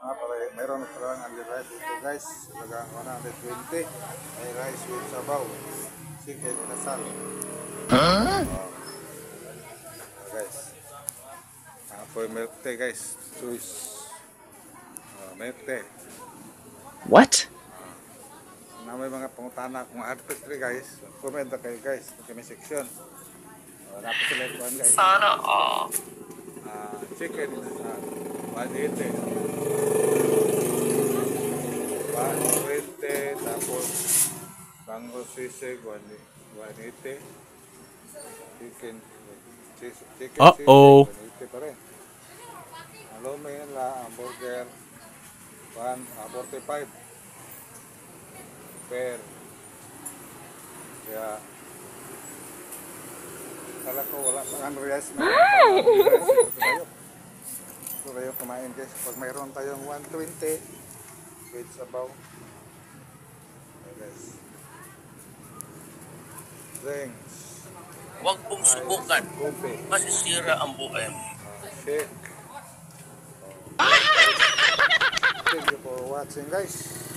Mayroon talagang under rice dito guys. Talagang 120. May rice with sabaw. Chicken inasal. Guys. For milk tea guys. Choice. Milk tea. What? Na may mga pangutana kung artistry guys. Comment na kayo guys. Kami section. Dapat sila ikuan guys. Sana all. Chicken inasal. 180. 120 tapos bango sisig 180 chicken Uh-oh. sisig 180 pa rin alumin la hamburger 45 per kaya kala ko wala pang rice na so kayo kumain guys pag mayroon tayong 120 with sabaw. Okay, guys. Drinks. Huwag pong subukan. Coffee. Masisira ang buhay. Shake. Thank you for watching guys.